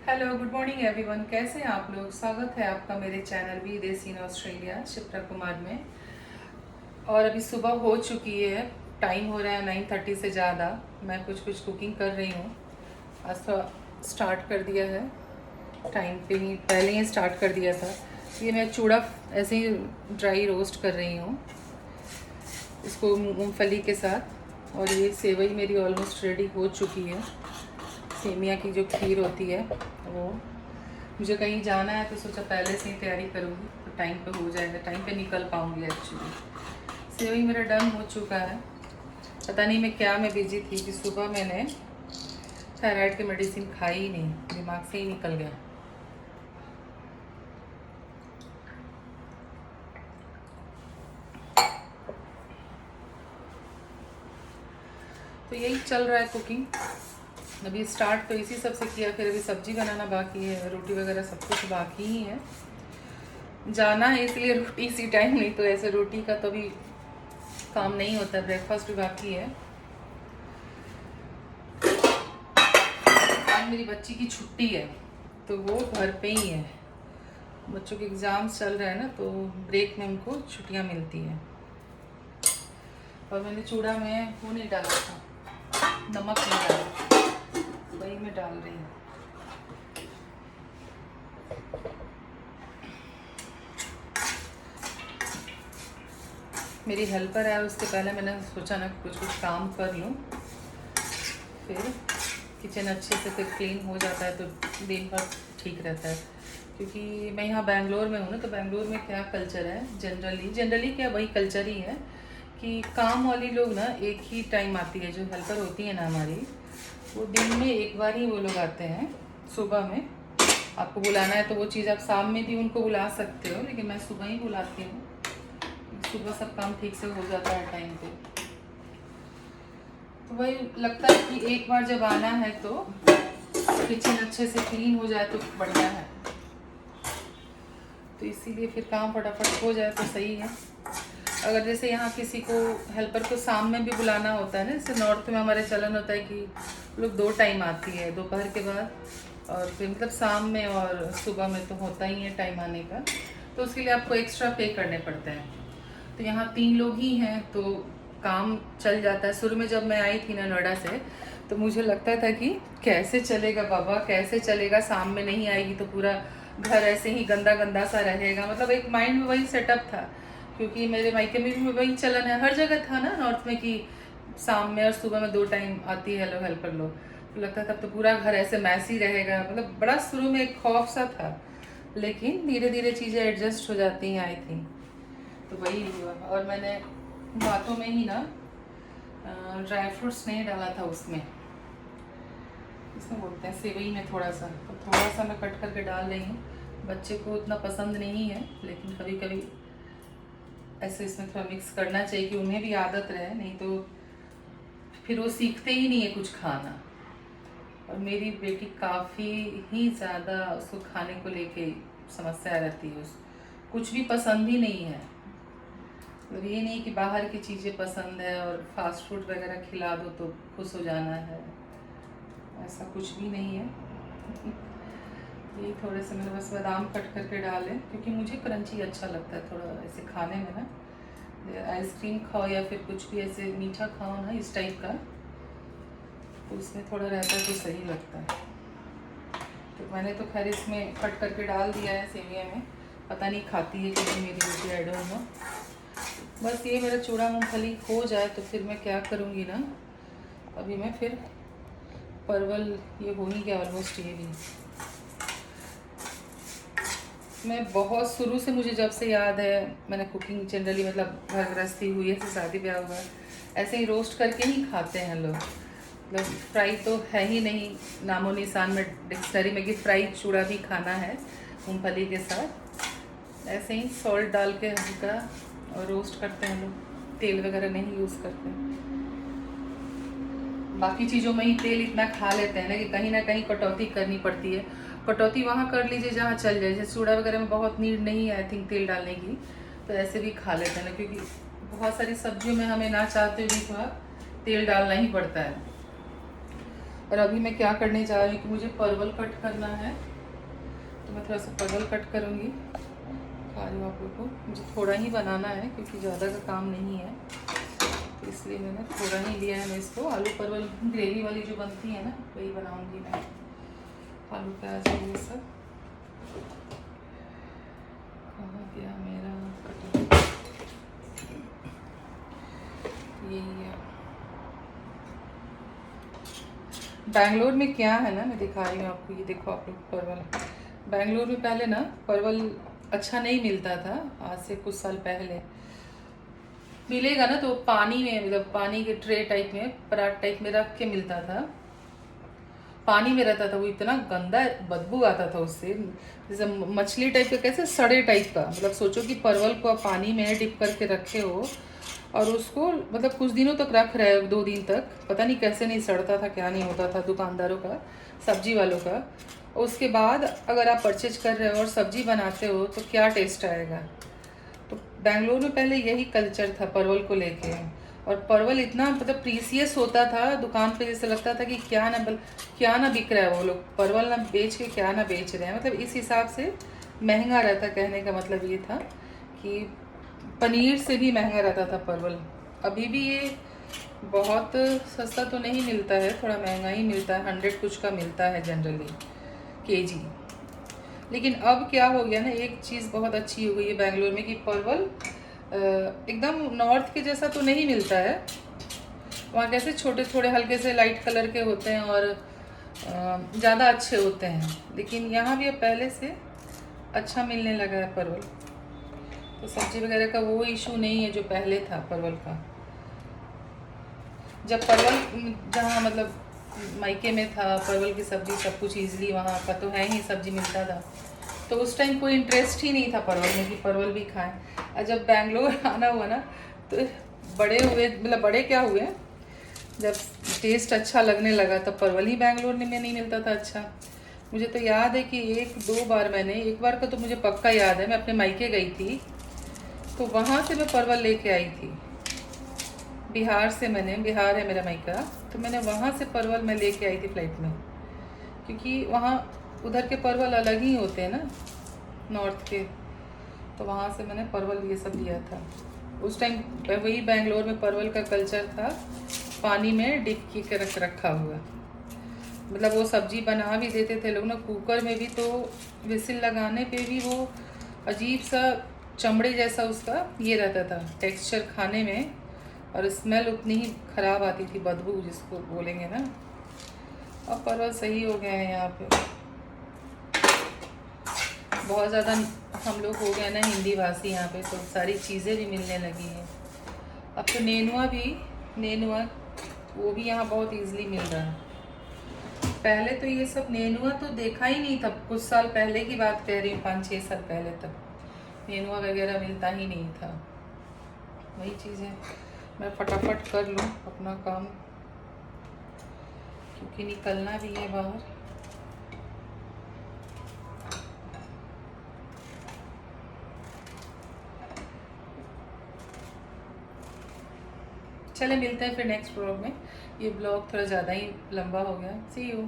Hello, good morning everyone. कैसे हैं आप लोग? स्वागत है आपका मेरे चैनल वी देसी इन ऑस्ट्रेलिया शिप्रा कुमार में। और अभी सुबह हो चुकी है, टाइम हो रहा है 9:30 से ज़्यादा। मैं कुछ कुछ कुकिंग कर रही हूँ। आज थोड़ा स्टार्ट कर दिया है, टाइम पे ही पहले ही स्टार्ट कर दिया था। ये मैं चूड़ा ऐसे ही ड्राई रोस्ट कर रही हूँ इसको मूंगफली के साथ। और ये सेवई मेरी ऑलमोस्ट रेडी हो चुकी है। सेमिया की जो खीर होती है वो, मुझे कहीं जाना है तो सोचा पहले से ही तैयारी करूँगी तो टाइम पे हो जाएगा, टाइम पे निकल पाऊँगी। एक्चुअली सेवई मेरा डन हो चुका है। पता नहीं मैं बिजी थी कि सुबह मैंने थायराइड की मेडिसिन खाई ही नहीं, दिमाग से ही निकल गया। तो यही चल रहा है कुकिंग। अभी स्टार्ट तो इसी सब से किया, फिर अभी सब्जी बनाना बाकी है, रोटी वगैरह सब कुछ बाकी ही है। जाना है इसलिए रोटी इसी टाइम, नहीं तो ऐसे रोटी का तो अभी काम नहीं होता। ब्रेकफास्ट भी बाकी है। आज मेरी बच्ची की छुट्टी है तो वो घर पे ही है। बच्चों के एग्ज़ाम्स चल रहे हैं ना, तो ब्रेक में उनको छुट्टियां मिलती है। और मैंने चूड़ा में वो नहीं डाला था, नमक नहीं डाला, वही मैं डाल रही हूँ। मेरी हेल्पर है, उसके पहले मैंने सोचा ना कुछ कुछ काम कर लूँ, फिर किचन अच्छे से फिर क्लीन हो जाता है तो दिन भर ठीक रहता है। क्योंकि मैं यहाँ बैंगलोर में हूँ ना, तो बैंगलोर में क्या कल्चर है, जनरली क्या वही कल्चर ही है कि काम वाली लोग ना एक ही टाइम आती है। जो हेल्पर होती है ना हमारी, वो दिन में एक बार ही वो लोग आते हैं सुबह में। आपको बुलाना है तो वो चीज़ आप शाम में भी उनको बुला सकते हो, लेकिन मैं सुबह ही बुलाती हूँ। सुबह सब काम ठीक से हो जाता है टाइम पे। तो वही लगता है कि एक बार जब आना है तो किचन अच्छे से क्लीन हो जाए तो बढ़िया है। तो इसीलिए फिर काम फटाफट हो जाए तो सही है। अगर जैसे यहाँ किसी को हेल्पर को शाम में भी बुलाना होता है ना, जैसे नॉर्थ में हमारे चलन होता है कि लोग 2 टाइम आती है, दोपहर के बाद और फिर मतलब शाम में और सुबह में तो होता ही है टाइम आने का। तो उसके लिए आपको एक्स्ट्रा पे करने पड़ते हैं। तो यहाँ 3 लोग ही हैं तो काम चल जाता है। शुरू में जब मैं आई थी ना नोएडा से, तो मुझे लगता था कि कैसे चलेगा बाबा, कैसे चलेगा, शाम में नहीं आएगी तो पूरा घर ऐसे ही गंदा गंदा सा रहेगा। मतलब एक माइंड में वही सेटअप था, क्योंकि मेरे मायके में भी वही चलन है, हर जगह था ना नॉर्थ में कि शाम में और सुबह में 2 टाइम आती है लोग हेल्पर लोग। तो लगता था तब तो पूरा घर ऐसे मैसी रहेगा। मतलब बड़ा शुरू में एक खौफ सा था, लेकिन धीरे धीरे चीज़ें एडजस्ट हो जाती हैं आई थिंक। तो वही हुआ। और मैंने बातों में ही ना ड्राई फ्रूट्स नहीं डाला था उसमें बोलते हैं सेवई में थोड़ा सा, तो थोड़ा सा मैं कट करके डाल रही हूँ। बच्चे को उतना पसंद नहीं है, लेकिन कभी कभी ऐसे इसमें थोड़ा मिक्स करना चाहिए कि उन्हें भी आदत रहे, नहीं तो फिर वो सीखते ही नहीं है कुछ खाना। और मेरी बेटी काफ़ी ही ज़्यादा उसको खाने को लेके समस्या रहती है, उस कुछ भी पसंद ही नहीं है। और ये नहीं कि बाहर की चीज़ें पसंद है और फास्ट फूड वगैरह खिला दो तो खुश हो जाना है, ऐसा कुछ भी नहीं है। ये थोड़े से मैंने बस बादाम कट करके डाले, क्योंकि मुझे क्रंची अच्छा लगता है थोड़ा ऐसे खाने में ना। आइसक्रीम खाओ या फिर कुछ भी ऐसे मीठा खाओ ना इस टाइप का, तो उसमें थोड़ा रहता है तो सही लगता है। तो मैंने तो खैर इसमें कट करके डाल दिया है सेविया में। पता नहीं खाती है कि नहीं मेरी बेटी, आई डोंट नो। बस ये मेरा चूड़ा मूंगफली हो जाए तो फिर मैं क्या करूँगी ना, अभी मैं फिर परवल, ये हो ही गया ऑलमोस्ट। ये भी मैं बहुत शुरू से, मुझे जब से याद है मैंने कुकिंग जनरली, मतलब घर गृहस्थी हुई है, शादी ब्याह हुआ, ऐसे ही रोस्ट करके ही खाते हैं लोग। मतलब फ्राई तो है ही नहीं, नामो निशान में डिक्शनरी में कि फ्राई चूड़ा भी खाना है मूंगफली के साथ। ऐसे ही सॉल्ट डाल के हल्का और रोस्ट करते हैं लोग, तेल वगैरह नहीं यूज़ करते। बाकी चीज़ों में ही तेल इतना खा लेते हैं ना कहीं कटौती करनी पड़ती है। कटौती वहाँ कर लीजिए जहाँ चल जाए, जैसे चूड़ा वगैरह में बहुत नीड नहीं है आई थिंक तेल डालने की, तो ऐसे भी खा लेते हैं ना, क्योंकि बहुत सारी सब्जियों में हमें ना चाहते हुए भी थोड़ा तेल डालना ही पड़ता है। और अभी मैं क्या करने जा रही हूँ कि मुझे परवल कट करना है, तो मैं थोड़ा सा परवल कट करूँगी। खा रही हूँ आप लोग को, मुझे थोड़ा ही बनाना है क्योंकि ज़्यादा का काम नहीं है, तो इसलिए मैंने थोड़ा ही लिया है। मैं इसको आलू परवल ग्रेवी वाली जो बनती है ना, वही बनाऊँगी मैं। आलू प्याज ये सब कहाँ गया मेरा कटिंग, यही है। बैंगलोर में क्या है ना, मैं दिखा रही हूँ आपको, ये देखो आप लोग परवल। बैंगलोर में पहले ना परवल अच्छा नहीं मिलता था, आज से कुछ साल पहले। मिलेगा ना तो पानी में, मतलब पानी के ट्रे टाइप में, परात टाइप में रख के मिलता था, पानी में रहता था। वो इतना गंदा बदबू आता था उससे, जैसे मछली टाइप का, कैसे सड़े टाइप का। मतलब सोचो कि परवल को आप पानी में डिप करके रखे हो और उसको मतलब कुछ दिनों तक रख रहे हो, 2 दिन तक, पता नहीं कैसे नहीं सड़ता था, क्या नहीं होता था दुकानदारों का, सब्जी वालों का। उसके बाद अगर आप परचेज कर रहे हो और सब्जी बनाते हो तो क्या टेस्ट आएगा। तो बैंगलोर में पहले यही कल्चर था परवल को लेके। और परवल इतना मतलब प्रीसियस होता था दुकान पे, जैसे लगता था कि क्या ना बिक रहा है, वो लोग परवल ना बेच के क्या ना बेच रहे हैं, मतलब इस हिसाब से महंगा रहता। कहने का मतलब ये था कि पनीर से भी महंगा रहता था परवल। अभी भी ये बहुत सस्ता तो नहीं मिलता है, थोड़ा महंगा ही मिलता है, 100 कुछ का मिलता है जनरली केजी। लेकिन अब क्या हो गया ना, एक चीज़ बहुत अच्छी हो गई है बैंगलोर में कि परवल एकदम नॉर्थ के जैसा तो नहीं मिलता है। वहाँ कैसे छोटे थोड़े हल्के से लाइट कलर के होते हैं और ज़्यादा अच्छे होते हैं, लेकिन यहाँ भी अब पहले से अच्छा मिलने लगा है परवल। तो सब्जी वगैरह का वो इशू नहीं है जो पहले था परवल का। जब परवल जहाँ मतलब मायके में था, परवल की सब्ज़ी सब कुछ ईजिली वहाँ का तो है ही, सब्ज़ी मिलता था, तो उस टाइम कोई इंटरेस्ट ही नहीं था परवल में कि परवल भी खाएं। और जब बैंगलोर आना हुआ ना तो बड़े हुए, मतलब बड़े क्या हुए, जब टेस्ट अच्छा लगने लगा तब परवल ही बैंगलोर में नहीं मिलता था अच्छा। मुझे तो याद है कि 1-2 बार मैंने, एक बार का तो मुझे पक्का याद है, मैं अपने मायके गई थी तो वहाँ से मैं परवल लेके आई थी। बिहार से, मैंने, बिहार है मेरा मायका, तो मैंने वहाँ से परवल मैं लेके आई थी फ्लाइट में, क्योंकि वहाँ उधर के परवल अलग ही होते हैं ना नॉर्थ के, तो वहाँ से मैंने परवल ये सब लिया था। उस टाइम वही बैंगलोर में परवल का कल्चर था, पानी में डिप के रखा हुआ। मतलब वो सब्जी बना भी देते थे लोग ना कुकर में भी, तो विसिल लगाने पे भी वो अजीब सा चमड़े जैसा उसका ये रहता था टेक्सचर खाने में, और स्मेल उतनी ही ख़राब आती थी, बदबू जिसको बोलेंगे ना। अब परवल सही हो गए हैं यहाँ पे, बहुत ज़्यादा हम लोग हो गए ना हिंदी भाषी यहाँ पे, तो सारी चीज़ें भी मिलने लगी हैं। अब तो नेनुआ वो भी यहाँ बहुत इजीली मिल रहा है। पहले तो ये सब नेनुआ तो देखा ही नहीं था, कुछ साल पहले की बात कह रही हूँ, 5-6 साल पहले तक नेनुआ वगैरह मिलता ही नहीं था। वही चीज़ है, मैं फटाफट कर लूँ अपना काम क्योंकि निकलना भी है बाहर। चले मिलते हैं फिर नेक्स्ट ब्लॉग में। ये ब्लॉग थोड़ा ज़्यादा ही लंबा हो गया। सी यू।